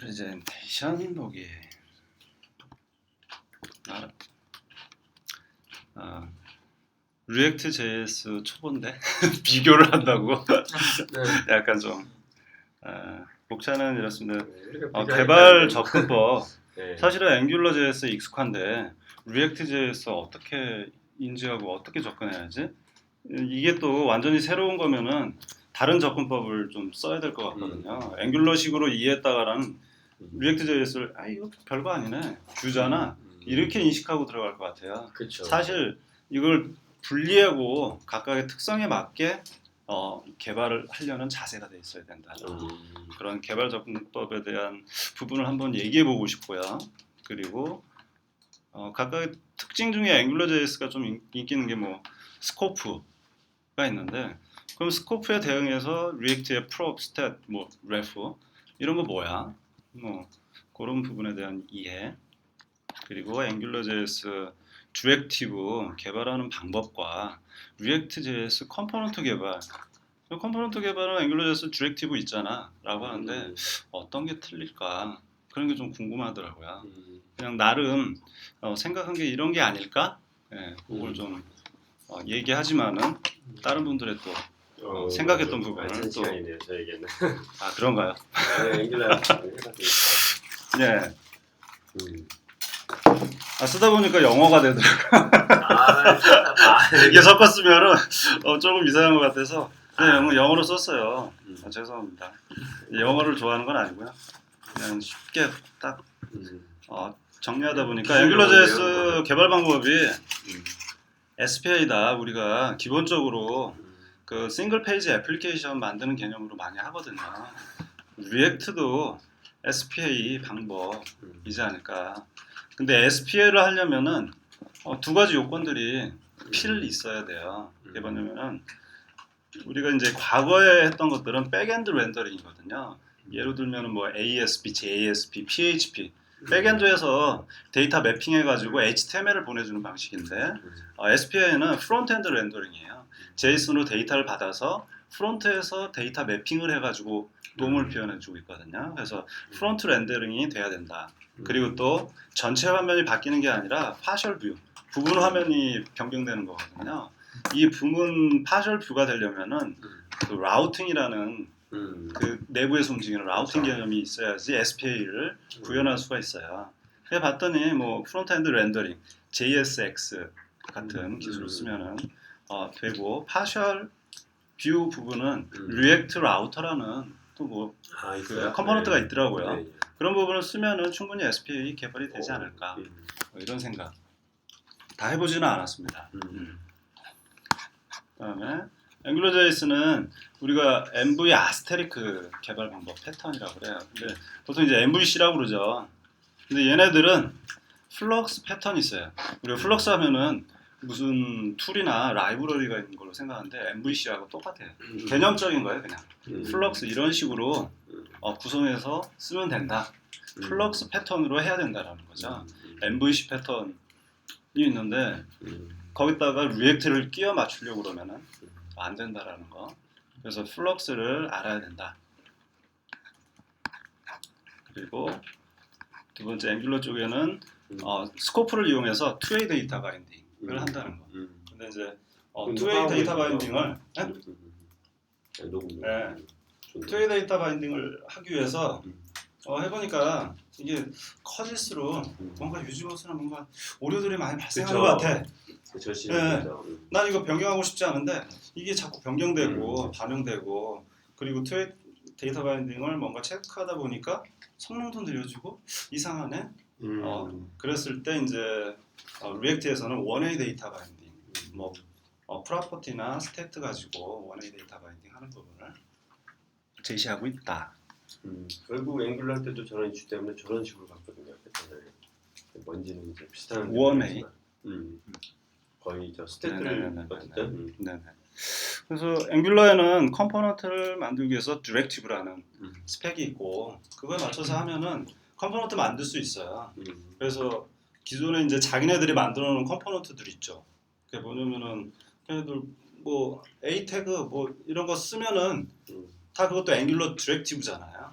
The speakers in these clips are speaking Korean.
프레젠테이션 보기. 리액트 JS 초보인데 비교를 한다고 네. 약간 좀 목차는 이렇습니다. 네, 개발 접근법 네. 사실은 앵귤러 JS 익숙한데 리액트 JS 어떻게 인지하고 어떻게 접근해야지? 이게 또 완전히 새로운 거면은 다른 접근법을 좀 써야 될 것 같거든요. 앵귤러식으로 이해했다가는 리액트 JS를 이거 별거 아니네 뷰잖아 이렇게 인식하고 들어갈 것 같아요. 그쵸. 사실 이걸 분리하고 각각의 특성에 맞게 개발을 하려는 자세가 돼 있어야 된다. 그런 개발 접근법에 대한 부분을 한번 얘기해 보고 싶고요. 그리고 각각의 특징 중에 앵귤러 JS가 좀 인기 있는 게 뭐 스코프가 있는데 그럼 스코프에 대응해서 리액트의 프롭, 스탯, 뭐 레프 이런 거 뭐야? 뭐 그런 부분에 대한 이해 그리고 앵귤러 JS 디렉티브 개발하는 방법과 리액트 JS 컴포넌트 개발 컴포넌트 개발은 앵귤러 JS 디렉티브 있잖아 라고 하는데 어떤 게 틀릴까 그런 게 좀 궁금하더라고요. 그냥 나름 생각한 게 이런 게 아닐까? 네, 그걸 좀 얘기하지만은 다른 분들의 또 생각했던 부분을 또 시간이네요 저에게는. 그런가요? 앵귤러 네. 쓰다 보니까 영어가 되더라고요. 이게 섞었으면은 조금 이상한 것 같아서 그냥 영어로 썼어요. 죄송합니다. 영어를 좋아하는 건 아니고요. 그냥 쉽게 딱 정리하다 보니까 앵귤러 JS 개발 방법이 SPA다. 우리가 기본적으로 그 싱글 페이지 애플리케이션 만드는 개념으로 많이 하거든요. 리액트도 SPA 방법이지 않을까. 근데 SPA를 하려면은 두 가지 요건들이 필히 있어야 돼요. 이게 뭐냐면은 우리가 이제 과거에 했던 것들은 백엔드 렌더링이거든요. 예를 들면은 뭐 ASP, JSP, PHP 백엔드에서 데이터 매핑해가지고 HTML을 보내주는 방식인데 SPA는 프론트엔드 렌더링이에요. JSON으로 데이터를 받아서 프론트에서 데이터 매핑을 해가지고 도움을 표현해주고 있거든요. 그래서 프론트 렌더링이 돼야 된다. 그리고 또 전체 화면이 바뀌는 게 아니라 파셜 뷰, 부분 화면이 변경되는 거거든요. 이 부분 파셜 뷰가 되려면은 그 라우팅이라는 그 내부에서 움직이는 라우팅 개념이 있어야지 SPA를 구현할 수가 있어요. 그래 봤더니 뭐 프론트엔드 렌더링, JSX 같은 기술을 쓰면은 되고 파셜 뷰 부분은 리액트 라우터라는 또 뭐 그 컴포넌트가 있더라고요. 네. 그런 부분을 쓰면은 충분히 SPA 개발이 되지 않을까 이런 생각. 다 해보지는 않았습니다. 그다음에 앵귤러 JS는 우리가 MV 아스테리크 개발 방법 패턴이라고 그래요. 근데 보통 이제 MVC라고 그러죠. 근데 얘네들은 플럭스 패턴이 있어요. 우리가 플럭스 하면은 무슨 툴이나 라이브러리가 있는 걸로 생각하는데 MVC하고 똑같아요. 개념적인 거예요, 그냥. 플럭스 이런 식으로 구성해서 쓰면 된다. 플럭스 패턴으로 해야 된다라는 거죠. MVC 패턴이 있는데 거기다가 리액트를 끼워 맞추려고 그러면은 안 된다라는 거. 그래서 플럭스를 알아야 된다. 그리고 두 번째 앵귤러 쪽에는 스코프를 이용해서 투웨이 데이터 바인딩을 한다는 거. 근데 이제 투웨이 데이터 바인딩을 투웨이 데이터 바인딩을 하기 위해서 해보니까 이게 커질수록 뭔가 유즈버스나 뭔가 오류들이 많이 발생하는 것 같아. 난 이거 변경하고 싶지 않은데 이게 자꾸 변경되고 반영되고 그리고 투웨이 데이터 바인딩을 뭔가 체크하다 보니까 성능도 느려지고 이상하네. 그랬을 때 이제 리액트에서는 원웨이 데이터 바인딩, 뭐 프로퍼티나 스태트 가지고 원웨이 데이터 바인딩 하는 부분을 제시하고 있다. 결국 앵귤러 할 때도 저런 이슈 때문에 저런 식으로 갔거든요. 뭔지는 이제 비슷한 원웨이. 거의 저 스태트를 어쨌든. 네네. 그래서 앵귤러에는 컴포넌트를 만들기 위해서 디렉티브라는 스펙이 있고 그거에 맞춰서 하면은 컴포넌트 만들 수 있어요. 그래서 기존에 이제 자기네들이 만들어 놓은 컴포넌트들 있죠. 그게 뭐냐면은 걔네들 뭐 A 태그 뭐 이런 거 쓰면은 다 그것도 앵귤러 디렉티브잖아요.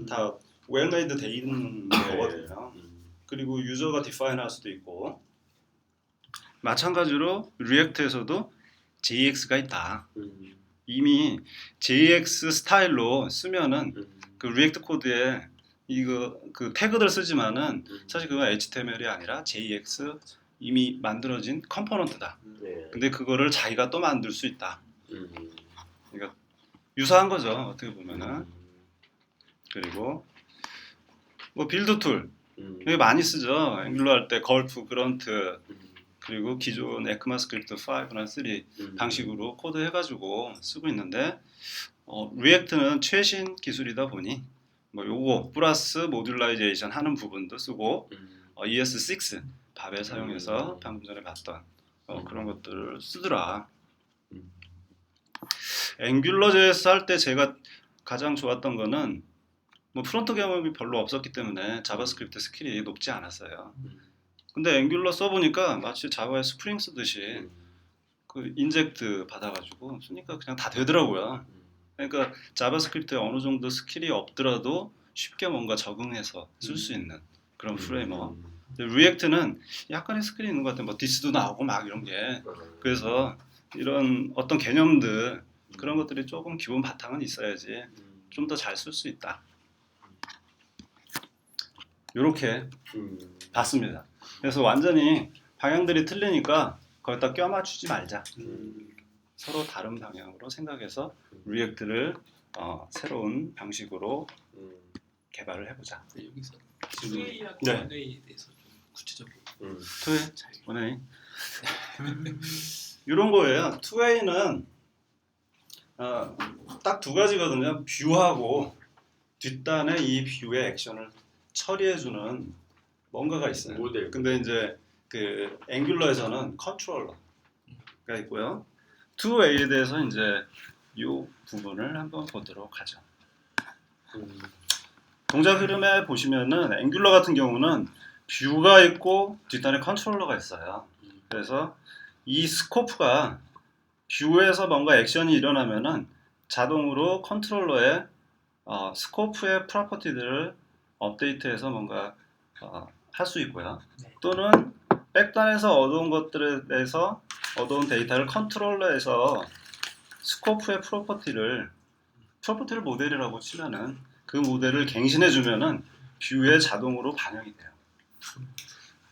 다 웰메이드 돼 있는 거거든요. 음. 그리고 유저가 디파인할 수도 있고 마찬가지로 리액트에서도 JX가 있다. 음. 이미 JX 스타일로 쓰면은 음. 그 리액트 코드에 이거 그 태그들 쓰지만은 음. 사실 그건 HTML이 아니라 JX 이미 만들어진 컴포넌트다. 네. 근데 그거를 자기가 또 만들 수 있다. 음. 그러니까 유사한 거죠 어떻게 보면은. 음. 그리고 뭐 빌드 툴 음. 많이 쓰죠. 앵글러 할 때 걸프, 그런트 음. 그리고 기존 에크마스크립트 5나 3 음. 방식으로 코드 해가지고 쓰고 있는데 리액트는 최신 기술이다 보니 뭐 요거 플러스 모듈라이제이션 하는 부분도 쓰고 ES6 바벨 사용해서 방금 전에 봤던 그런 것들을 쓰더라. 음. 앵귤러 JS 할 때 제가 가장 좋았던 거는 뭐 프론트 경험이 별로 없었기 때문에 자바스크립트 스킬이 높지 않았어요. 근데 앵귤러 써보니까 마치 자바의 스프링 쓰듯이 그 인젝트 받아가지고 쓰니까 그냥 다 되더라고요. 그러니까 자바스크립트에 어느 정도 스킬이 없더라도 쉽게 뭔가 적응해서 쓸 수 있는 그런 프레임워크. 리액트는 약간의 스킬이 있는 것 같아요. 뭐 디스도 나오고 막 이런 게. 그래서 이런 어떤 개념들 그런 것들이 조금 기본 바탕은 있어야지 좀 더 잘 쓸 수 있다. 이렇게 봤습니다. 그래서 완전히 방향들이 틀리니까 거기다 껴 맞추지 말자. 서로 다른 방향으로 생각해서 리액트를 새로운 방식으로 개발을 해보자. 네, 여기서 투웨이하고 네. 원웨이에 대해서 좀 구체적으로 투웨이, 잘 원웨이 이런 거예요. 투웨이는 딱 두 가지거든요. 뷰하고 뒷단에 이 뷰의 액션을 처리해주는 뭔가가 있어요. 모델. 근데 이제 그 앵귤러에서는 컨트롤러가 있고요. 투웨이에 대해서 이제 이 부분을 한번 보도록 하죠. 동작 흐름에 보시면은 앵귤러 같은 경우는 뷰가 있고 뒷단에 컨트롤러가 있어요. 그래서 이 스코프가 뷰에서 뭔가 액션이 일어나면은 자동으로 컨트롤러에 스코프의 프로퍼티들을 업데이트해서 뭔가 할 수 있고요. 또는 백단에서 얻어온 것들에 대해서 얻어온 데이터를 컨트롤러에서 스코프의 프로퍼티를 모델이라고 치면은 그 모델을 갱신해주면은 뷰에 자동으로 반영이 돼요.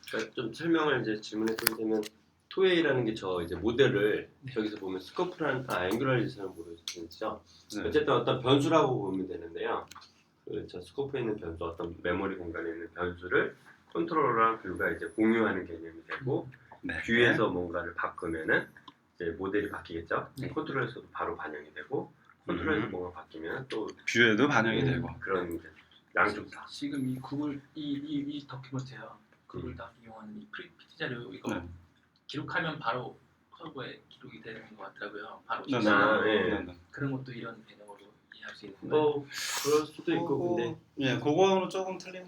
그러니까 좀 설명을 이제 질문해 드리면 투웨이라는 게 저 이제 모델을 네. 저기서 보면 스코프라는 앵귤라이제이션을 모르시죠? 네. 어쨌든 어떤 변수라고 보면 되는데요. 저 스코프에 있는 변수, 어떤 메모리 공간에 있는 변수를 컨트롤러랑 뷰가 이제 공유하는 개념이 되고 네. 뷰에서 뭔가를 바꾸면은 이제 모델이 바뀌겠죠. 네. 컨트롤러에서도 바로 반영이 되고 컨트롤러에서 뭔가 바뀌면 또 뷰에도 반영이 되고. 그런 이제 양쪽 다. 지금 이 구글 이 다큐멘트요. 구글 다 이용하는 이 PT 자료 이거 네. 기록하면 바로 서버에 기록이 되는 것 같더라고요. 바로 네, 실시간. 네. 그런 것도 이런 개념으로 이해할 수 있는 거예요. 뭐 그럴 수도 있고 근데 예, 그거는 조금 틀린.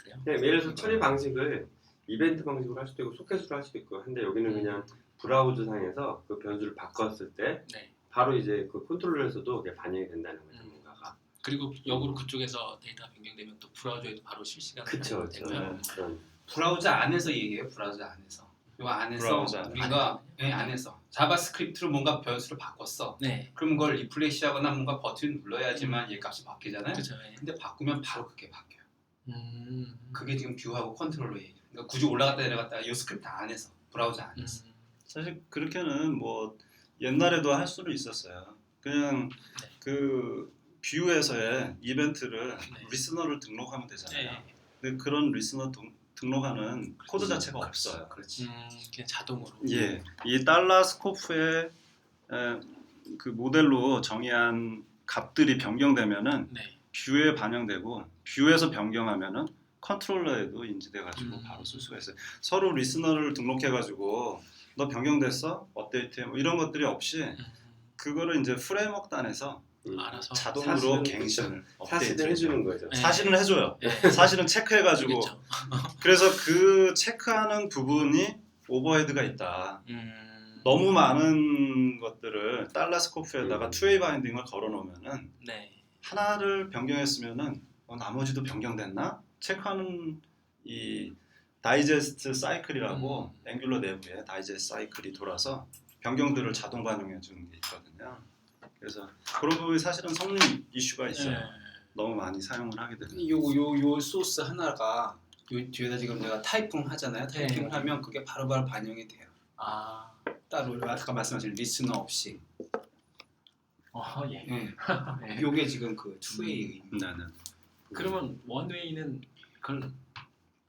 그래요? 그냥 예를 들어서 처리 방식을 이벤트 방식으로 할 수도 있고 소켓으로 할 수도 있고 근데 여기는 그냥 브라우저 상에서 그 변수를 바꿨을 때 네. 바로 이제 그 컨트롤러에서도 그게 반영이 된다는 거죠 뭔가가. 그리고 역으로 그쪽에서 데이터 변경되면 또 브라우저에도 바로 실시간 그쵸 반영이 그쵸. 되고요. 그런 브라우저 안에서 얘기해요. 브라우저 안에서. 요 안에서 브라우저 안에. 우리가 안에서 자바스크립트로 뭔가 변수를 바꿨어. 네. 그럼 그걸 리플레시하거나 뭔가 버튼을 눌러야지만 얘 값이 바뀌잖아요. 그렇죠. 근데 바꾸면 바로 그게 바뀌어요. 음. 그게 지금 뷰하고 컨트롤러 얘기. 그러니까 굳이 올라갔다 내려갔다 이 스크립트 안에서 브라우저 안에서. 사실 그렇게는 뭐 옛날에도 할 수는 있었어요. 그냥 네. 그 뷰에서의 이벤트를 네. 리스너를 등록하면 되잖아요. 네. 근데 그런 리스너 등록하는 코드 자체가 그렇지, 없어요. 그렇지. 그냥 자동으로. 예, 이 달러 스코프의 그 모델로 정의한 값들이 변경되면은 네. 뷰에 반영되고 뷰에서 변경하면은 컨트롤러에도 인지돼가지고 바로 쓸 수가 있어요. 서로 리스너를 등록해가지고 너 변경됐어? 업데이트해? 뭐 이런 것들이 없이 그거를 이제 프레임워크 단에서 알아서 자동으로 사실은 갱신을 사실을 해주는 거죠. 네. 사실은 해줘요. 네. 사실은 체크해가지고 그렇죠. 그래서 그 체크하는 부분이 오버헤드가 있다. 너무 많은 것들을 달러 스코프에다가 투웨이 바인딩을 걸어놓으면은 네. 하나를 변경했으면은 나머지도 변경됐나? 체크하는 이 다이제스트 사이클이라고 앵귤러 내부에 다이제스트 사이클이 돌아서 변경들을 자동 반영해 주는 게 있거든요. 그래서 그런 부분이 사실은 성능 이슈가 있어요. 네. 너무 많이 사용을 하게 되면. 요 소스 하나가 요 뒤에다 지금 내가 타이핑 하잖아요. 타이핑을 네. 하면 그게 바로바로 반영이 돼요. 아, 따로 아까 말씀하신 리스너 없이. 예. 예. 네. 요게 지금 그 투웨이 네네. 그러면 원웨이는 그걸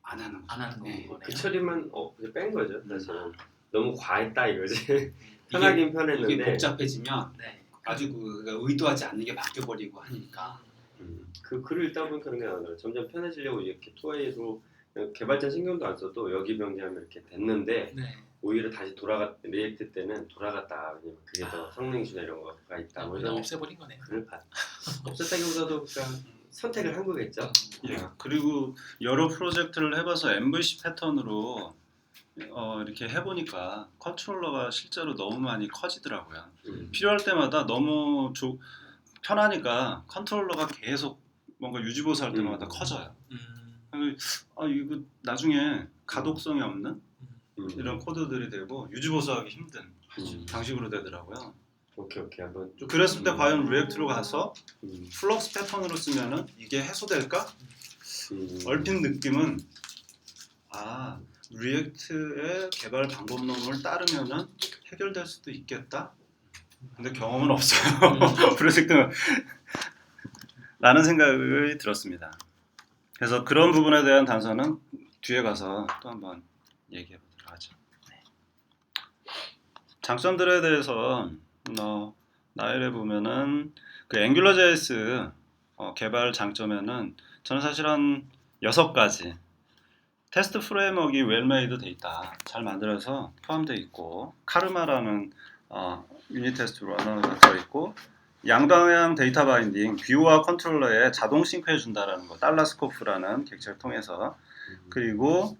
안 하는 거. 안 하는 네. 거네요. 그 처리만 이제 뺀 거죠. 사실은 너무 과했다 이거지. 이게 편하긴 편했는데 복잡해지면 네. 아주 그러니까 의도하지 않는 게 바뀌어버리고 하니까. 그 글을 읽다 보면 그런 게 나오더라고요. 점점 편해지려고 이렇게 투웨이로 개발자 신경도 안 써도 여기 변경하면 이렇게 됐는데 네. 오히려 다시 리액트 때는 돌아갔다. 왜냐면 그게 더 성능 이슈나 이런 거가 있다. 뭐 그냥 이런 없애버린 거네요. 글을 없었다기보다도 그러니까 선택을 한 거겠죠. 예. 그리고 여러 프로젝트를 해봐서 MVC 패턴으로 이렇게 해보니까 컨트롤러가 실제로 너무 많이 커지더라고요. 필요할 때마다 너무 편하니까 컨트롤러가 계속 뭔가 유지보수할 때마다 커져요. 이거 나중에 가독성이 없는 이런 코드들이 되고 유지보수하기 힘든 방식으로 되더라고요. 오케이 한번 쭉. 그랬을 때 과연 리액트로 가서 음. 플럭스 패턴으로 쓰면은 이게 해소될까? 얼핏 음. 느낌은 리액트의 개발 방법론을 따르면은 해결될 수도 있겠다. 근데 경험은 없어요. 프로젝트 라는 생각이 들었습니다. 그래서 그런 부분에 대한 단서는 뒤에 가서 또 한번 얘기해 보도록 하죠. 장점들에 대해서 나열해 보면은 그 앵귤러.js 개발 장점에는 저는 사실 한 6가지 테스트 프레임워크가 웰메이드 돼 있다. 잘 만들어서 포함되어 있고 카르마라는 유닛 테스트 러너가 들어 있고 양방향 데이터 바인딩 뷰와 컨트롤러에 자동 싱크해 준다라는 거 달러스코프라는 객체를 통해서 그리고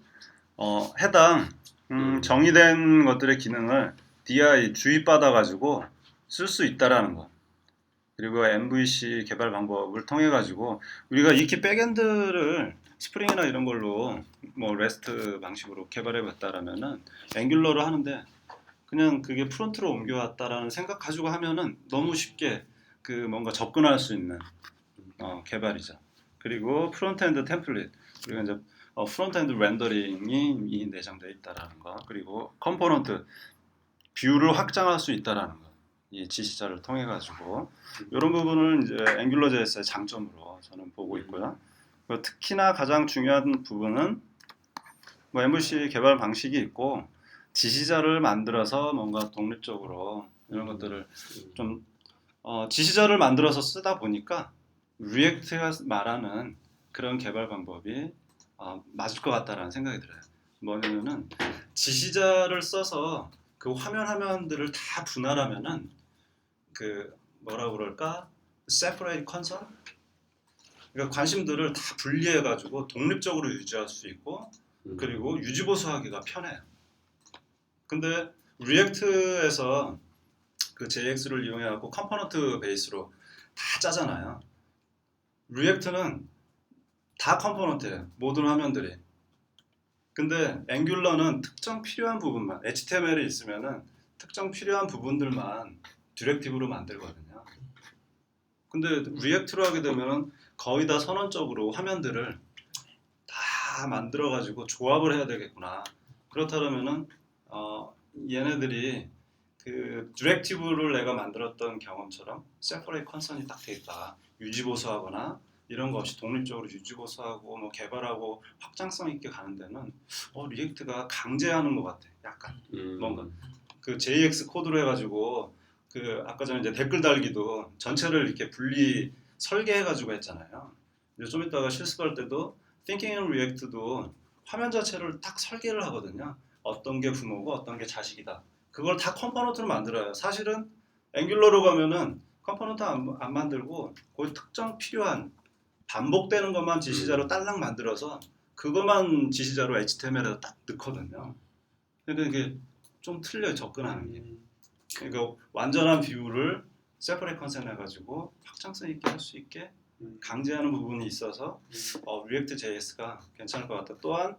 해당 정의된 것들의 기능을 DI 주입받아 가지고 쓸 수 있다라는 거. 그리고 MVC 개발 방법을 통해 가지고 우리가 익히 백엔드를 스프링이나 이런 걸로 뭐 레스트 방식으로 개발해 봤다라면은 앵귤러로 하는데 그냥 그게 프론트로 옮겨왔다라는 생각 가지고 하면은 너무 쉽게 그 뭔가 접근할 수 있는 개발이죠. 그리고 프론트엔드 템플릿 그리고 이제 프론트엔드 렌더링이 내장되어 있다라는 거 그리고 컴포넌트 뷰를 확장할 수 있다라는 거. 이 지시자를 통해 가지고 이런 부분을 이제 앵귤러.js의 장점으로 저는 보고 있고요. 특히나 가장 중요한 부분은 뭐 MVC 개발 방식이 있고 지시자를 만들어서 뭔가 독립적으로 이런 것들을 좀 지시자를 만들어서 쓰다 보니까 리액트가 말하는 그런 개발 방법이 맞을 것 같다라는 생각이 들어요. 뭐냐면은 지시자를 써서 그 화면들을 다 분할하면은 그 뭐라 그럴까? separate concern? 그러니까 관심들을 다 분리해 가지고 독립적으로 유지할 수 있고 그리고 유지보수하기가 편해요. 근데 리액트에서 그 JX를 이용해 갖고 컴포넌트 베이스로 다 짜잖아요. 리액트는 다 컴포넌트예요. 모든 화면들이. 근데 앵귤러는 특정 필요한 부분만 HTML이 있으면은 특정 필요한 부분들만 디렉티브로 만들거든요. 근데 리액트로 하게 되면은 거의 다 선언적으로 화면들을 다 만들어 가지고 조합을 해야 되겠구나. 그렇다면은 얘네들이 그 디렉티브를 내가 만들었던 경험처럼 세퍼레이트 컨선이 딱 돼 있다. 유지보수하거나 이런 거 없이 독립적으로 유지보수하고 뭐 개발하고 확장성 있게 가는 데는 리액트가 강제하는 것 같아. 약간 뭔가 그 JX 코드로 해가지고 그 아까 전에 이제 댓글 달기도 전체를 이렇게 분리 설계해가지고 했잖아요. 이제 좀 이따가 실습할 때도 Thinking in React도 화면 자체를 딱 설계를 하거든요. 어떤 게 부모고 어떤 게 자식이다. 그걸 다 컴포넌트로 만들어요. 사실은 앵귤러로 가면은 컴포넌트 안 만들고 거의 특정 필요한 반복되는 것만 지시자로 딸랑 만들어서 그것만 지시자로 HTML에 딱 넣거든요. 그러니까 이게 좀 틀려요. 접근하는 게. 그러니까 완전한 뷰를 세퍼레이트 컨셉 해가지고 확장성 있게 할 수 있게 강제하는 부분이 있어서 리액트 JS가 괜찮을 것 같다. 또한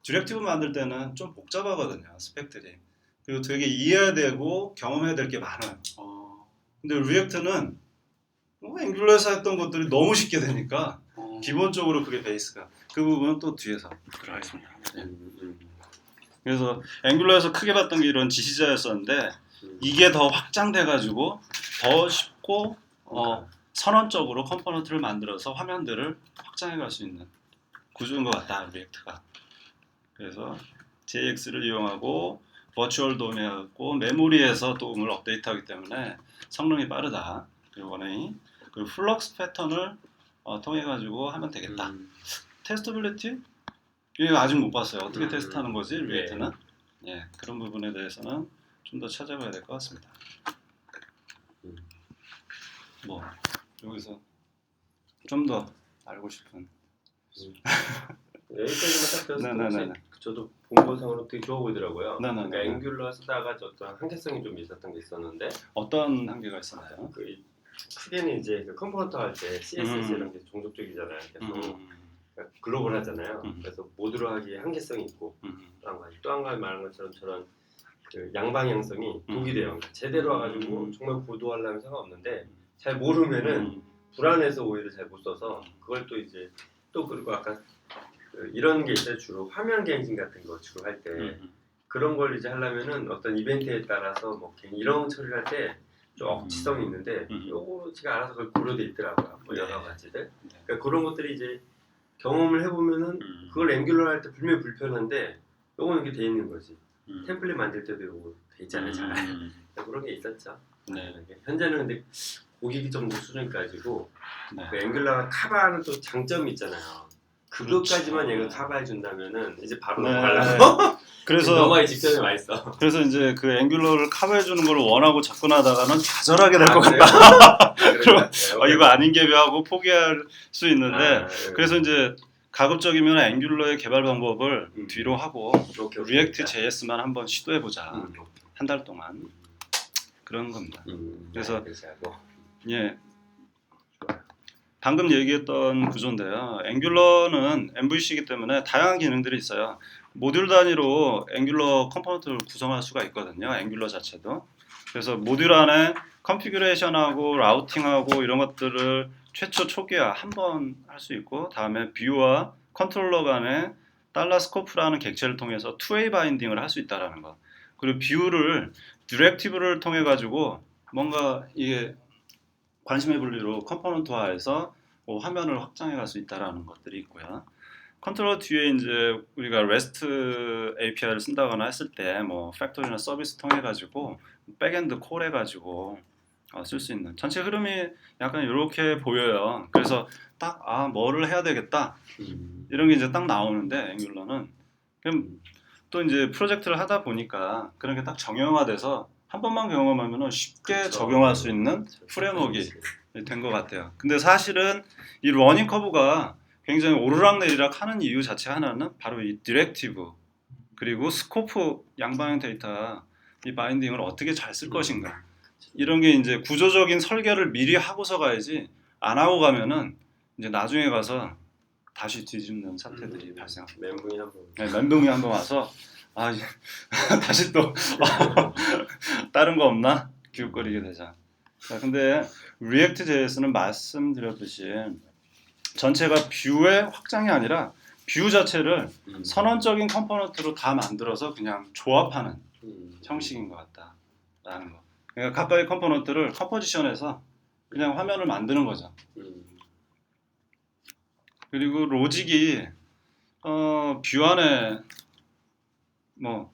디렉티브 만들 때는 좀 복잡하거든요, 스펙들이. 그리고 되게 이해해야 되고 경험해야 될 게 많아요. 근데 리액트는 앵귤러에서 했던 것들이 너무 쉽게 되니까 기본적으로 그게 베이스가. 그 부분은 또 뒤에서 들어가겠습니다. 네. 그래서 앵귤러에서 크게 봤던 게 이런 지시자였었는데 이게 더 확장돼가지고 더 쉽고 선언적으로 컴포넌트를 만들어서 화면들을 확장해갈 수 있는 구조인 것 같다, 리액트가. 그래서 JX를 이용하고 버추얼 도메하고 메모리에서 도움을 업데이트하기 때문에 성능이 빠르다. 이번에 그리고 플럭스 패턴을 통해 가지고 하면 되겠다. 테스터빌리티? 이거 아직 못 봤어요. 어떻게 테스트하는 거지, 리액트는? 예, 그런 부분에 대해서는 좀 더 찾아봐야 될 것 같습니다. 뭐 여기서 좀 더 알고 싶은. 여기까지만 딱 네네네. 들었을 때 저도 본거상으로 되게 좋아 보이더라고요. 네네네. 그러니까 앵귤러 쓰다가 어떤 한계성이 좀 있었던 게 있었는데 어떤 한계가 있었나요? 크게는 이제 그 컴포넌트 할 때 CSS 이런 게 종족적이잖아요. 그래서 그러니까 글로벌하잖아요. 그래서 모듈로 하기에 한계성이 있고 또 한 가지 말한 것처럼 저런 그 양방향성이 독이돼요. 그러니까 제대로 와가지고 정말 고도하려면 상관없는데 잘 모르면은 불안해서 오히려 잘 못 써서 그걸 또 이제 또 그리고 아까 이런 게 있어요. 주로 화면 갱신 같은 거 주로 할 때 그런 걸 이제 하려면은 어떤 이벤트에 따라서 뭐 이런 처리를 할 때 좀 억지성이 있는데 요거 제가 알아서 그걸 고려돼 있더라고요. 뭐 여러 가지들. 그러니까 그런 것들이 이제 경험을 해보면은 그걸 앵귤러 할 때 분명히 불편한데 요거는 이렇게 돼 있는 거지. 템플릿 만들 때도 요거 돼 있잖아요. 잘. 그런 게 있었죠. 네. 현재는 근데 고객이 좀 수준까지고 네. 그 앵귤러가 카바하는 또 장점이 있잖아요. 그것까지만 얘가 커버해 준다면은 이제 바로 네. 넘어가려고. 그래서 넘어가기 직전에 와 있어. 그래서 이제 그 앵귤러를 커버해 주는 걸 원하고 접근하다가는 좌절하게 될 것 그래요? 같다. 그럼 이거 아닌 개비하고 포기할 수 있는데 네. 그래서 이제 가급적이면 앵귤러의 개발 방법을 뒤로 하고 리액트 JS만 한번 시도해 보자. 한 달 동안 그런 겁니다. 그래서 예. 방금 얘기했던 구조인데요. 앵귤러는 MVC이기 때문에 다양한 기능들이 있어요. 모듈 단위로 앵귤러 컴포넌트를 구성할 수가 있거든요. 앵귤러 자체도. 그래서 모듈 안에 컨피규레이션하고 라우팅하고 이런 것들을 최초 초기화 한 번 할 수 있고 다음에 뷰와 컨트롤러 간에 달러 스코프라는 객체를 통해서 투웨이 바인딩을 할 수 있다는 거. 그리고 뷰를 디렉티브를 통해 가지고 뭔가 이게 관심의 분리로 컴포넌트화해서 화면을 확장해 갈 수 있다라는 것들이 있고요. 컨트롤러 뒤에 이제 우리가 REST API를 쓴다거나 했을 때 뭐 팩토리나 서비스 통해 가지고 백엔드 콜 해 가지고 쓸 수 있는 전체 흐름이 약간 이렇게 보여요. 그래서 딱 뭐를 해야 되겠다 이런 게 이제 딱 나오는데 앵귤러는 그럼 또 이제 프로젝트를 하다 보니까 그런 게 딱 정형화돼서 한 번만 경험하면 쉽게 그렇죠. 적용할 수 있는 프레임워크가 된 것 같아요. 근데 사실은 이 러닝 커브가 굉장히 오르락내리락 하는 이유 자체 하나는 바로 이 디렉티브 그리고 스코프 양방향 데이터 이 바인딩을 어떻게 잘 쓸 것인가 이런 게 이제 구조적인 설계를 미리 하고서 가야지 안 하고 가면은 이제 나중에 가서 다시 뒤집는 사태들이 발생합니다. 멘붕이 한번. 네, 멘붕이 한번 와서 다시 또 다른 거 없나 기웃거리게 되자. 자, 근데 React JS는 말씀드렸듯이 전체가 뷰의 확장이 아니라 뷰 자체를 선언적인 컴포넌트로 다 만들어서 그냥 조합하는 형식인 것 같다라는 거. 그러니까 각각의 컴포넌트를 컴포지션해서 그냥 화면을 만드는 거죠. 그리고 로직이 뷰 안에 뭐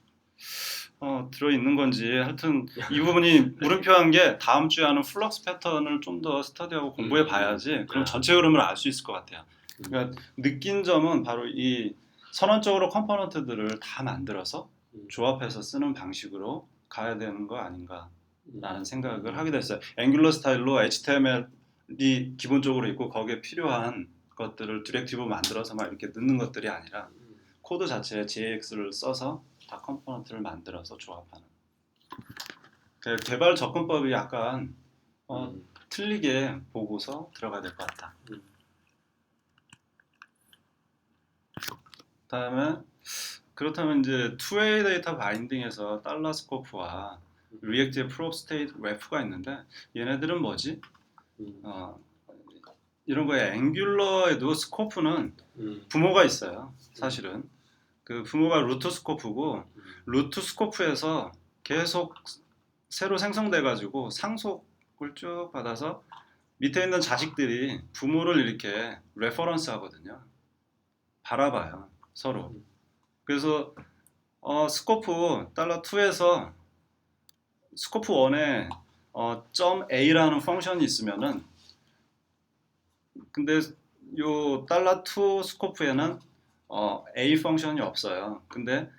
들어있는 건지 하여튼 이 부분이 물음표한 게 다음 주에 하는 플럭스 패턴을 좀 더 스터디하고 공부해 봐야지 그럼 전체 흐름을 알 수 있을 것 같아요. 그러니까 느낀 점은 바로 이 선언적으로 컴포넌트들을 다 만들어서 조합해서 쓰는 방식으로 가야 되는 거 아닌가라는 생각을 하게 됐어요. 앵귤러 스타일로 HTML이 기본적으로 있고 거기에 필요한 것들을 디렉티브 만들어서 막 이렇게 넣는 것들이 아니라 코드 자체에 JX를 써서 다 컴포넌트를 만들어서 조합하는 개발 접근법이 약간 틀리게 보고서 들어가야 될 것 같다. 다음에 그렇다면 이제 투웨이 데이터 바인딩에서 달러 스코프와 리액트의 프롭 스테이트 웨프가 있는데 얘네들은 뭐지? 이런 거에 앵귤러에도 스코프는 부모가 있어요. 사실은 그 부모가 루트 스코프고 루트 스코프에서 계속 새로 생성돼 가지고 상속을 쭉 받아서 밑에 있는 자식들이 부모를 이렇게 레퍼런스 하거든요. 바라봐요 서로. 그래서 스코프 달러 2에서 스코프 1에 .a라는 펑션이 있으면은 근데 요 달러 2 스코프에는 a 펑션이 없어요. 근데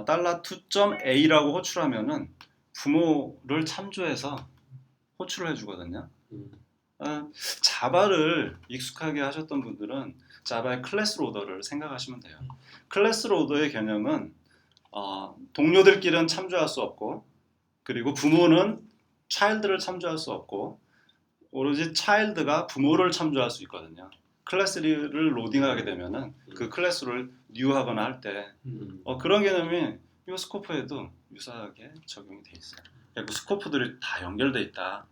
달러 2.a라고 호출하면은 부모를 참조해서 호출을 해주거든요. 자바를 익숙하게 하셨던 분들은 자바의 클래스 로더를 생각하시면 돼요. 클래스 로더의 개념은 동료들끼리는 참조할 수 없고 그리고 부모는 차일드를 참조할 수 없고 오로지 차일드가 부모를 참조할 수 있거든요. 클래스를 로딩하게 되면은 그 클래스를 뉴하거나 할 때 그런 개념이 이 스코프에도 유사하게 적용이 돼 있어요. 그리고 스코프들이 다 연결돼 있다.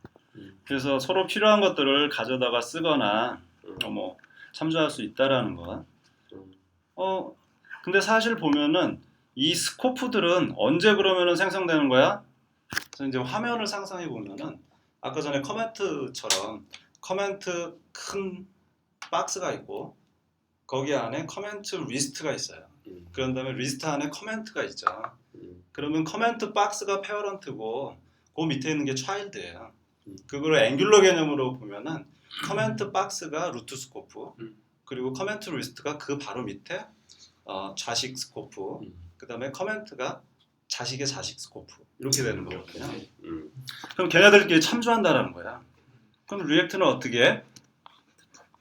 그래서 서로 필요한 것들을 가져다가 쓰거나 뭐 참조할 수 있다라는 것. 근데 사실 보면은 이 스코프들은 언제 그러면은 생성되는 거야? 그래서 이제 화면을 상상해 보면은 아까 전에 커멘트처럼 커멘트 큰 박스가 있고 거기 안에 커멘트 리스트가 있어요. 그런 다음에 리스트 안에 커멘트가 있죠. 그러면 커멘트 박스가 페어런트고 그 밑에 있는 게 차일드예요. 그거를 앵귤러 개념으로 보면은 커멘트 박스가 루트 스코프 그리고 커멘트 리스트가 그 바로 밑에 자식 스코프 그 다음에 커멘트가 자식의 자식 스코프 이렇게 되는 거거든요. 그럼 걔네들끼리 참조한다라는 거야. 그럼 리액트는 어떻게 해?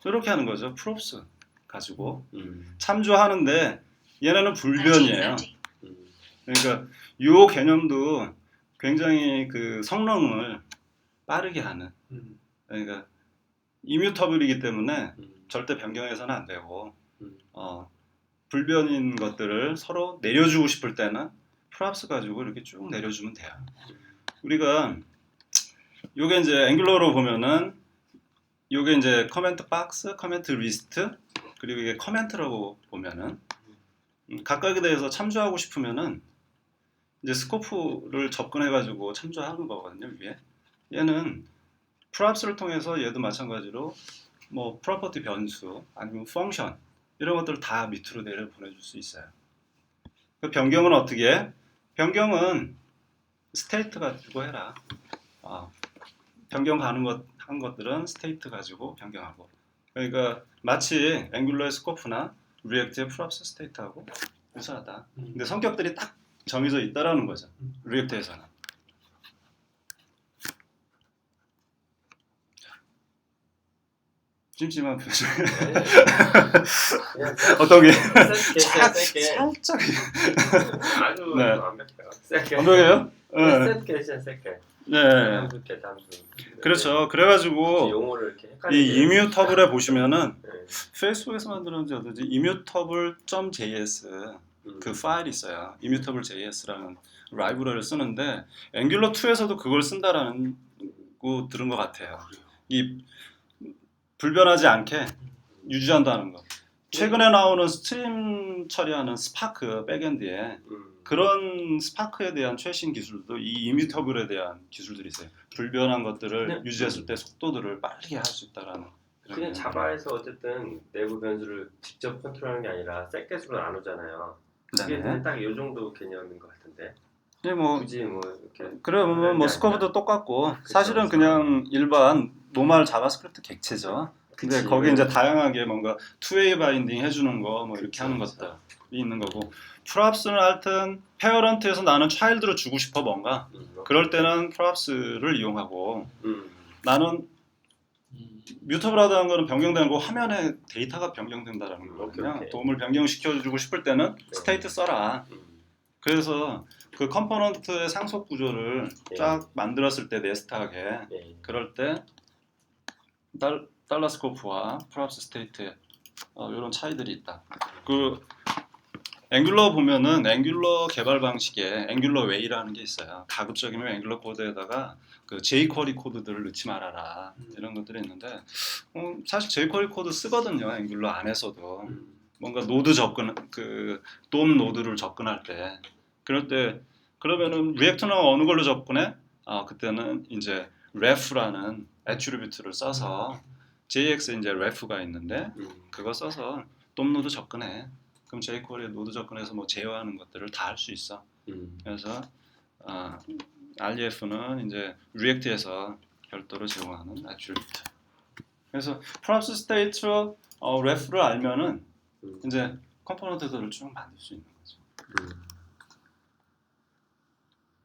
이렇게 하는 거죠. 프롭스 가지고 참조하는데 얘네는 불변이에요. 그러니까 이 개념도 굉장히 그 성능을 빠르게 하는 그러니까 이뮤터블이기 때문에 절대 변경해서는 안 되고 불변인 것들을 서로 내려주고 싶을 때는 프랍스 가지고 이렇게 쭉 내려주면 돼요. 우리가 요게 이제 앵귤러로 보면은 요게 이제 커멘트 박스, 커멘트 리스트 그리고 이게 커멘트라고 보면은 각각에 대해서 참조하고 싶으면은 이제 스코프를 접근해 가지고 참조하는 거거든요. 위에 얘는 프랍스를 통해서 얘도 마찬가지로 뭐 프로퍼티 변수 아니면 펑션 이런 것들을 다 밑으로 내려 보내줄 수 있어요. 그 변경은 어떻게 해? 변경은 스테이트 가지고 해라. 변경 가능한 것들은 스테이트 가지고 변경하고. 그러니까 마치 앵귤러의 스코프나 리액트의 프랍스 스테이트하고 유사하다. 근데 성격들이 딱 정해져 있다라는 거죠. 리액트에서는. 찜찜한 표정. 어떤 게 살짝 아주 네. 완벽해요. 세게. 완벽해요? 세게 세게. 네. 이렇게 담수. 그렇죠. 그래가지고 용어를 이렇게 헷갈리게. 이 이뮤터블에 보시면은 네. 페이스북에서 만들었는지 어떤지 immutable.js 그 파일이 있어요. immutable.js라는 라이브러리를 쓰는데 앵귤러 2에서도 그걸 쓴다라는 거 들은 것 같아요. 이 불변하지 않게 유지한다는 거. 최근에 나오는 스트림 처리하는 스파크 백엔드에 그런 스파크에 대한 최신 기술도 이 이뮤터블에 대한 기술들이 있어요. 불변한 것들을 네. 유지했을 때 속도들을 빠르게 할 수 있다라는. 그냥 자바에서 어쨌든 내부 변수를 직접 컨트롤하는 게 아니라 셋겟으로 나누잖아요. 그게 네네. 그냥 딱 이 정도 개념인 것 같은데. 네, 뭐 굳이 뭐 이렇게. 그래 뭐 스코프도 똑같고 사실은 그냥 일반 노멀 자바스크립트 객체죠. 근데 그치. 거기 이제 다양하게 뭔가 투웨이 바인딩 해주는 거 뭐 이렇게 그쵸, 하는 그쵸. 것들이 있는 거고 프랍스는 하여튼 페어런트에서 나는 차일드를 주고 싶어 뭔가 그럴 때는 프랍스를 이용하고 나는 뮤터블하다는 거는 변경되는 거 화면에 데이터가 변경된다라는 거거든요. 오케이. 도움을 변경시켜주고 싶을 때는 네. 스테이트 써라. 그래서 그 컴포넌트의 상속 구조를 네. 쫙 만들었을 때 네스트하게 네. 그럴 때 달러 스코프와 프랍스 스테이트의 이런 차이들이 있다. 그 앵귤러 보면은 앵귤러 개발 방식에 앵귤러 웨이라는 게 있어요. 가급적이면 앵귤러 코드에다가 그 jQuery 코드들을 넣지 말아라 이런 것들이 있는데 사실 jQuery 코드 쓰거든요. 앵귤러 안에서도 뭔가 노드 접근 돔 노드를 접근할 때 그럴 때 그러면은 리액트는 어느 걸로 접근해? 그때는 이제 ref라는 애트리뷰트를 써서 JX에 이제 ref가 있는데 그거 써서 돔 노드 접근해. 그럼 jQuery 노드 접근해서 뭐 제어하는 것들을 다 할 수 있어. 그래서 REF는 이제 리액트에서 별도로 제공하는 애트리뷰트. 그래서 프랍스 스테이트 ref를 알면은 이제 컴포넌트들을 쭉 만들 수 있는 거죠.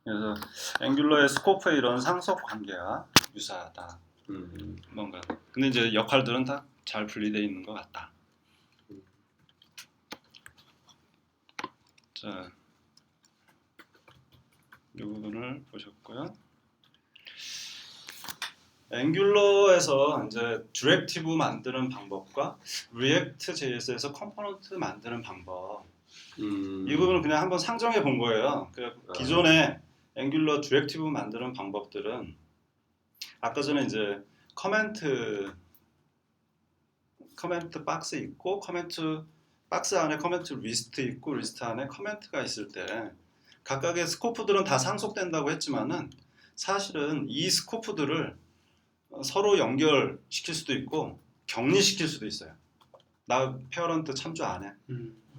그래서 앵귤러의 스코프의 이런 상속 관계와 유사하다. 뭔가. 근데 이제 역할들은 다 잘 분리되어 있는 것 같다. 자, 이 부분을 보셨고요. 앵귤러에서 이제 디렉티브 만드는 방법과 리액트 JS에서 컴포넌트 만드는 방법 이 부분을 그냥 한번 상정해 본 거예요. 기존에 앵귤러 디렉티브 만드는 방법들은 아까 전에 이제 커멘트 박스 있고 커멘트 박스 안에 커멘트 리스트 있고 리스트 안에 커멘트가 있을 때 각각의 스코프들은 다 상속된다고 했지만은 사실은 이 스코프들을 서로 연결시킬 수도 있고 격리시킬 수도 있어요. 나 페어런트 참조 안 해.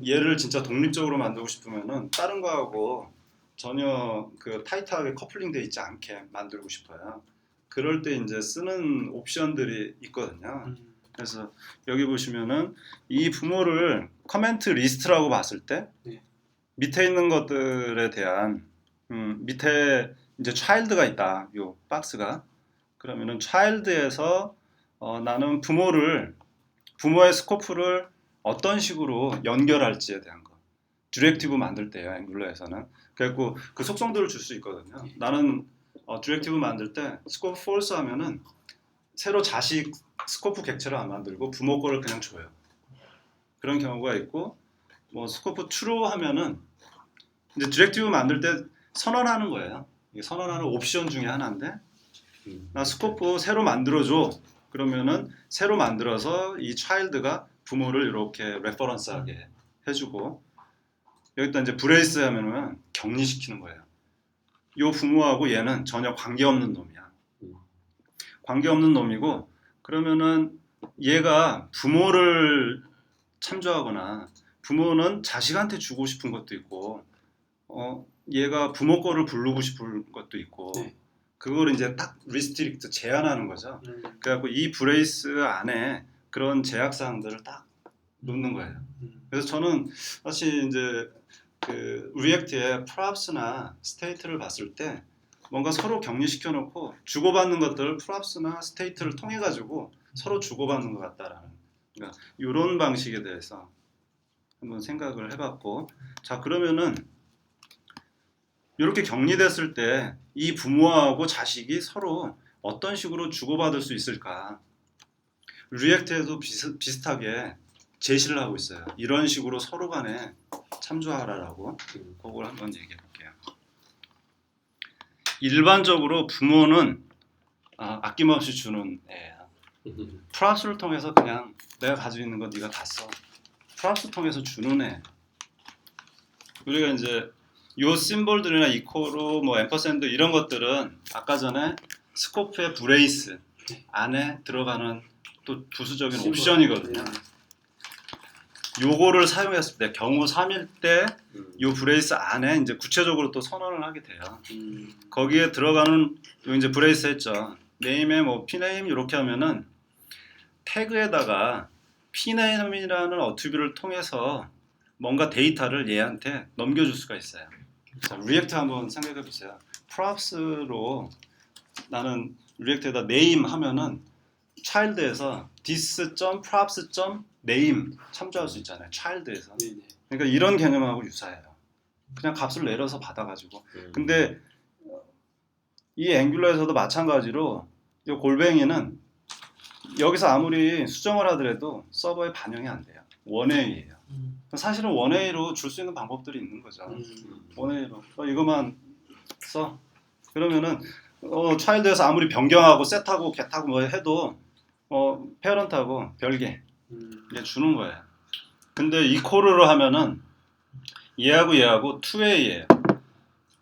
얘를 진짜 독립적으로 만들고 싶으면은 다른 거하고 전혀 그 타이트하게 커플링되어 있지 않게 만들고 싶어요. 그럴 때 이제 쓰는 옵션들이 있거든요. 그래서 여기 보시면은 이 부모를 커멘트 리스트라고 봤을 때 밑에 있는 것들에 대한 밑에 이제 child가 있다. 요 박스가 그러면은 child에서 나는 부모의 스코프를 어떤 식으로 연결할지에 대한 거 디렉티브 만들 때요. 앵귤러에서는 그래갖고 그 속성들을 줄 수 있거든요. 나는 디렉티브 만들 때 스코프 false 하면은 새로 자식 스코프 객체를 안 만들고 부모 거를 그냥 줘요. 그런 경우가 있고 뭐 스코프 true 하면은 이제 디렉티브 만들 때 선언하는 거예요. 이게 선언하는 옵션 중에 하나인데 나 스코프 새로 만들어줘. 그러면은 새로 만들어서 이 child가 부모를 이렇게 레퍼런스하게 해주고 여기다 이제 브레이스 하면은 격리시키는 거예요. 요 부모하고 얘는 전혀 관계없는 놈이야. 관계없는 놈이고 그러면은 얘가 부모를 참조하거나 부모는 자식한테 주고 싶은 것도 있고 얘가 부모 거를 부르고 싶은 것도 있고 그거를 이제 딱 리스트릭트 제한하는 거죠. 그래갖고 이 브레이스 안에 그런 제약 사항들을 딱 놓는 거예요. 그래서 저는 사실 이제 그 리액트의 프랍스나 스테이트를 봤을 때 뭔가 서로 격리시켜 놓고 주고받는 것들을 프랍스나 스테이트를 통해 가지고 서로 주고받는 것 같다라는 그러니까 이런 방식에 대해서 한번 생각을 해봤고 자 그러면은 이렇게 격리됐을 때 이 부모하고 자식이 서로 어떤 식으로 주고받을 수 있을까 리액트에도 비슷하게 제시를 하고 있어요. 이런 식으로 서로 간에 참조하라라고 그걸 한번 얘기해 볼게요. 일반적으로 부모는 아낌없이 주는 애야. 프랍스를 통해서 그냥 내가 가지고 있는 거 네가 다 써. 프랍스 통해서 주는 애. 우리가 이제 요 심볼들이나 이코로 뭐 앰퍼샌드 이런 것들은 아까 전에 스코프의 브레이스 안에 들어가는 또 부수적인 옵션이거든요. 요거를 사용했을 때 경우 3일 때 요 브레이스 안에 이제 구체적으로 또 선언을 하게 돼요. 거기에 들어가는 요 이제 브레이스 했죠. 네임에 뭐 pname 이렇게 하면은 태그에다가 pname이라는 어트리뷰를 통해서 뭔가 데이터를 얘한테 넘겨줄 수가 있어요. 자, 리액트 한번 생각해 보세요. 프랍스로 나는 리액트에다 name 하면은 child에서 this.props.name 참조할 수 있잖아요. child에서. 그러니까 이런 개념하고 유사해요. 그냥 값을 내려서 받아가지고. 근데 이 앵귤러에서도 마찬가지로 이 골뱅이는 여기서 아무리 수정을 하더라도 서버에 반영이 안 돼요. 원웨이예요. 사실은 원웨이로 줄 수 있는 방법들이 있는 거죠. 원웨이로 이거만 써. 그러면은 차일드에서 아무리 변경하고 셋하고 get하고 뭐 해도 페어런트하고 별개 이게 주는 거예요. 근데 이 콜을 하면은 얘하고 투웨이예요.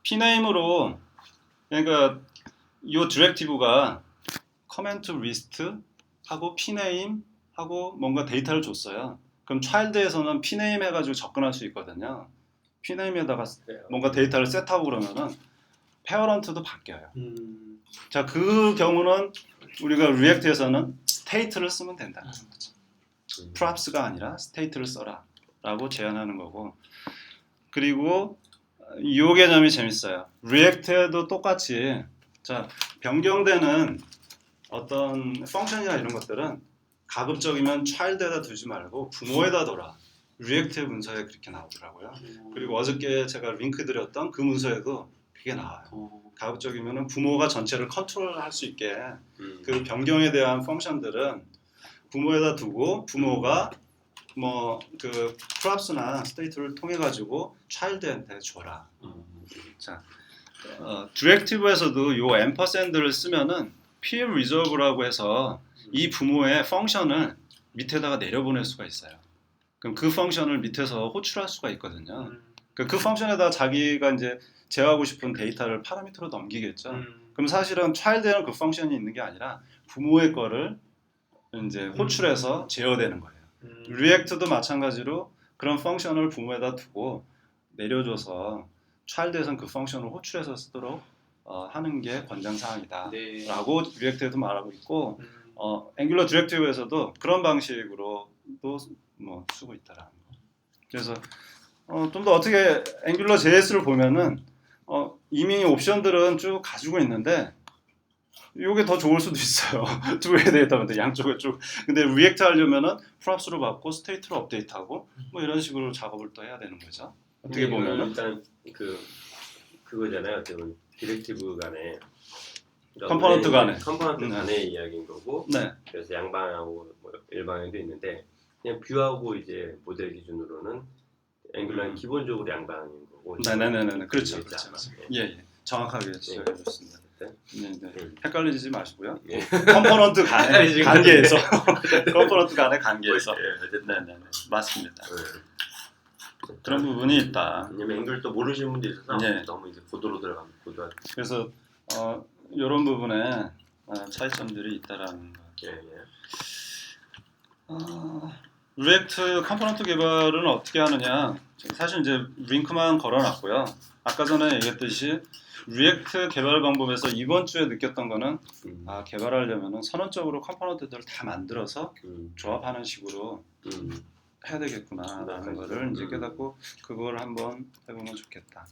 pname으로 그러니까 이 디렉티브가 comment list 하고 pname 하고 뭔가 데이터를 줬어요. 그럼 child에서는 pname 해가지고 접근할 수 있거든요. pname에다가 뭔가 데이터를 셋하고 그러면은 parent도 바뀌어요. 자, 그 경우는 우리가 리액트에서는 state를 쓰면 된다는 거죠. props가 아니라 state를 써라 라고 제안하는 거고, 그리고 이 개념이 재밌어요. 리액트에도 똑같이 자, 변경되는 어떤 펑션이나 이런 것들은 가급적이면 child에다 두지 말고 부모에다 둬라. 리액트 문서에 그렇게 나오더라고요. 그리고 어저께 제가 링크 드렸던 그 문서에도 그게 나와요. 가급적이면 부모가 전체를 컨트롤할 수 있게 그 변경에 대한 펑션들은 부모에다 두고 부모가 뭐 그 props나 state를 통해 가지고 child한테 줘라. 자, 디렉티브에서도 요 앰퍼샌드를 쓰면은 peer resolve라고 해서 이 부모의 펑션을 밑에다가 내려보낼 수가 있어요. 그럼 그 펑션을 밑에서 호출할 수가 있거든요. 그 펑션에다 자기가 이제 제어하고 싶은 데이터를 파라미터로 넘기겠죠. 그럼 사실은 child에는 그 펑션이 있는 게 아니라 부모의 거를 이제 호출해서 제어되는 거예요. 리액트도 마찬가지로 그런 펑션을 부모에다 두고 내려줘서 child에서는 그 펑션을 호출해서 쓰도록 하는 게 권장사항이다 네. 라고 리액트에도 말하고 있고, 앵귤러 디렉티브에서도 그런 방식으로도 뭐 쓰고 있다라는 거. 그래서 좀 더 어떻게 앵귤러 JS를 보면은 이미 옵션들은 쭉 가지고 있는데 이게 더 좋을 수도 있어요. 두 개의 데이터인데 양쪽에 쭉. 근데 리액트 하려면은 props로 받고 스테이트로 업데이트하고 뭐 이런 식으로 작업을 또 해야 되는 거죠. 어떻게 보면은 일단 그거잖아요. 어쨌든 디렉티브 간에 컴포넌트 간에. 컴포넌트 간의 이야기인 거고. 네. 그래서 양방향하고 뭐 일방향도 있는데 그냥 뷰하고 이제 모델 기준으로는 앵글라는 기본적으로 양방향인 거고. 네네네네. 그렇죠. 이제 그렇죠. 있잖아. 예. 정확하게 지적해 주셨습니다. 네. 네. 헷갈리지 마시고요. 예. 컴포넌트 간의 지금 관계에서 컴포넌트 간의 관계에서. 예, 어쨌든 네네. 맞습니다. 네. 그런 부분이 있다. 왜냐면 앵글 또 모르시는 분도 있어서 예. 너무 이제 고도로 들어가면 고도. 그래서 이런 부분에 차이점들이 있다라는 거. 예. 리액트 컴포넌트 개발은 어떻게 하느냐? 사실 이제 링크만 걸어놨고요. 아까 전에 얘기했듯이 리액트 개발 방법에서 이번 주에 느꼈던 거는 개발하려면은 선언적으로 컴포넌트들을 다 만들어서 조합하는 식으로 해야 되겠구나라는 거를 이제 깨닫고 그걸 한번 해보면 좋겠다.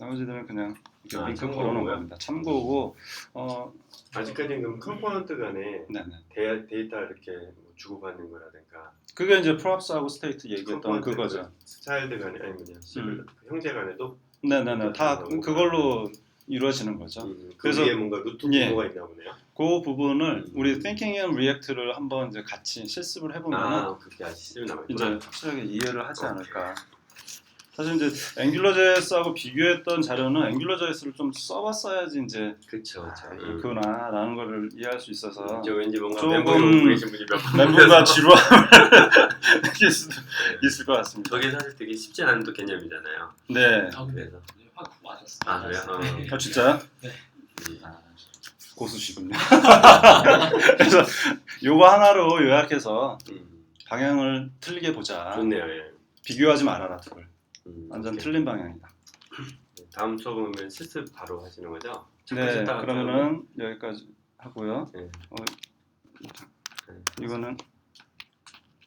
나머지들은 그냥 이렇게 링크 걸어놓은 겁니다. 참고고 아직까지는 그럼 컴포넌트 간에 네네. 데이터 이렇게 뭐 주고받는 거라든가 그게 이제 props하고 state 얘기했던 그거죠. 차일드 간에 아니 뭐냐 형제 간에도 네네네. 다 그걸로 이루어지는 거죠. 그래서 위에 뭔가 루트 부분가 있나 보네요. 그 부분을 우리 Thinking in React를 한번 이제 같이 실습을 해보면 그게 아직 실습 남아 이제 확실하게 이해를 하지 않을까. 사실 이제 앵귤러JS하고 비교했던 자료는 앵귤러JS를 좀 써봤어야지 이제 그쵸. 그거나라는 거를 이해할 수 있어서 저 왠지 뭔가 조금 계신 분이 멘붕과 지루함을 느낄 수도 있을 것 같습니다. 저게 사실 되게 쉽지 않은 또 개념이잖아요. 네. 그래서 확 와닿았어요. 그래요? 진짜요? 네. 고수시군요. 그래서 요거 하나로 요약해서 방향을 틀리게 보자. 좋네요. 예. 비교하지 말아라 둘. 완전 오케이. 틀린 방향이다. 다음 수업은 실습 바로 하시는 거죠? 네, 그러면은 여기까지 하고요. 네. 이거는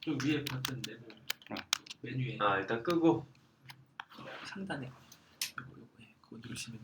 좀 위에 봤던 메뉴에 일단 끄고 상단에 요거 그거 누르시면